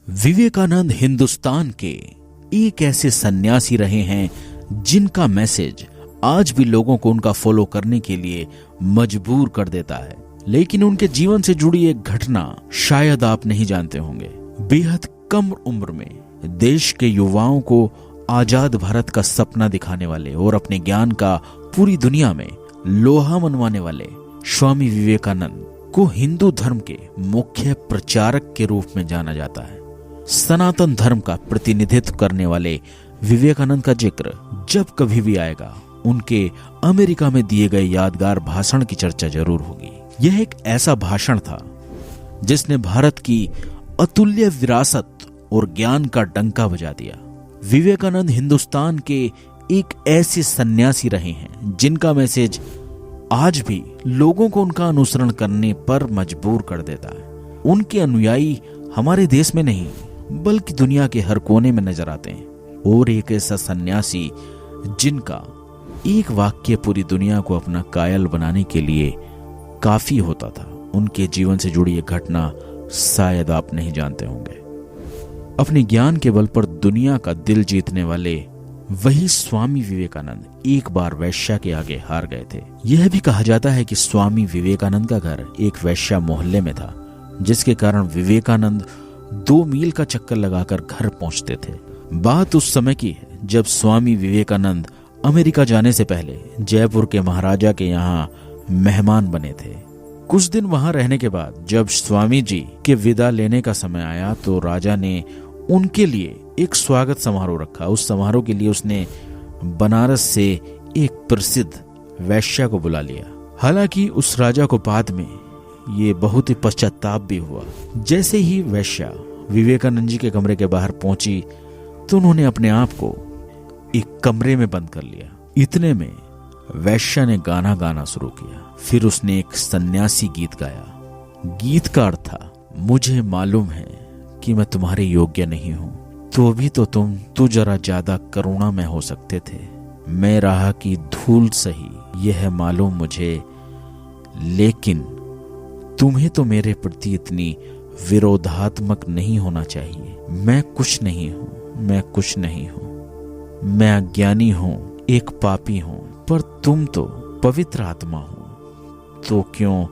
विवेकानंद हिंदुस्तान के एक ऐसे सन्यासी रहे हैं जिनका मैसेज आज भी लोगों को उनका फॉलो करने के लिए मजबूर कर देता है। लेकिन उनके जीवन से जुड़ी एक घटना शायद आप नहीं जानते होंगे। बेहद कम उम्र में देश के युवाओं को आजाद भारत का सपना दिखाने वाले और अपने ज्ञान का पूरी दुनिया में लोहा मनवाने वाले स्वामी विवेकानंद को हिंदू धर्म के मुख्य प्रचारक के रूप में जाना जाता है। सनातन धर्म का प्रतिनिधित्व करने वाले विवेकानंद का जिक्र जब कभी भी आएगा, उनके अमेरिका में दिए गए यादगार भाषण की चर्चा जरूर होगी। यह एक ऐसा भाषण था जिसने भारत की अतुल्य विरासत और ज्ञान का डंका बजा दिया। विवेकानंद हिंदुस्तान के एक ऐसे सन्यासी रहे हैं जिनका मैसेज आज भी लोगों को उनका अनुसरण करने पर मजबूर कर देता है। उनके अनुयायी हमारे देश में नहीं बल्कि दुनिया के हर कोने में नजर आते हैं। और एक ऐसा सन्यासी जिनका एक वाक्य पूरी दुनिया को अपना कायल बनाने के लिए काफी होता था। उनके जीवन से जुड़ी एक घटना शायद आप नहीं जानते होंगे। अपने ज्ञान के बल पर दुनिया का दिल जीतने वाले वही स्वामी विवेकानंद एक बार वैश्या के आगे हार गए थे। यह भी कहा जाता है कि स्वामी विवेकानंद का घर एक वैश्या मोहल्ले में था, जिसके कारण विवेकानंद 2 मील का चक्कर लगाकर घर पहुंचते थे। बात उस समय की है जब स्वामी विवेकानंद अमेरिका जाने से पहले जयपुर के महाराजा के यहाँ मेहमान बने थे। कुछ दिन वहां रहने के बाद जब स्वामी जी के विदा लेने का समय आया तो राजा ने उनके लिए एक स्वागत समारोह रखा। उस समारोह के लिए उसने बनारस से एक प्रसिद्ध वैश्या को बुला लिया। हालांकि उस राजा को बाद में ये बहुत ही पश्चाताप भी हुआ। जैसे ही वैश्या विवेकानंद जी के कमरे के बाहर पहुंची तो उन्होंने अपने आप को एक कमरे में बंद कर लिया। इतने में वैश्या ने गाना गाना शुरू किया। फिर उसने एक सन्यासी गीत गाया। गीत का अर्थ था, मुझे मालूम है कि मैं तुम्हारे योग्य नहीं हूं, तो भी तो तू जरा ज्यादा करुणामय हो सकते थे। मैं राह की धूल सही, यह मालूम मुझे, लेकिन तुम्हें तो मेरे प्रति इतनी विरोधात्मक नहीं होना चाहिए। मैं कुछ नहीं हूं, मैं अज्ञानी हूं, एक पापी हूं, पर तुम तो पवित्र आत्मा हो, तो क्यों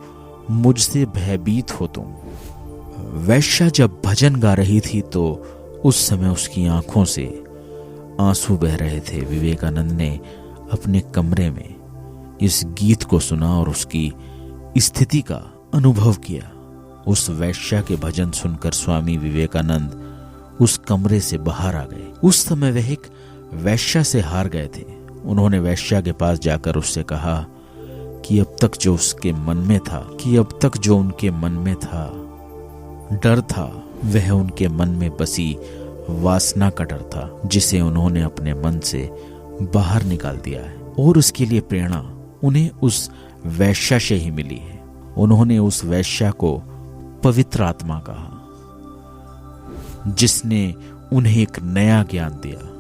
मुझसे भयभीत हो तुम। वैश्या जब भजन गा रही थी तो उस समय उसकी आंखों से आंसू बह रहे थे। विवेकानंद ने अपने कमरे में इस गीत को सुना और उसकी स्थिति का अनुभव किया। उस वैश्या के भजन सुनकर स्वामी विवेकानंद उस कमरे से बाहर आ गए। उस समय वह एक वैश्या से हार गए थे। उन्होंने वैश्या के पास जाकर उससे कहा कि अब तक जो उनके मन में था डर था, वह उनके मन में बसी वासना का डर था, जिसे उन्होंने अपने मन से बाहर निकाल दिया है। और उसके लिए प्रेरणा उन्हें उस वैश्या से ही मिली है। उन्होंने उस वैश्या को पवित्र आत्मा कहा, जिसने उन्हें एक नया ज्ञान दिया।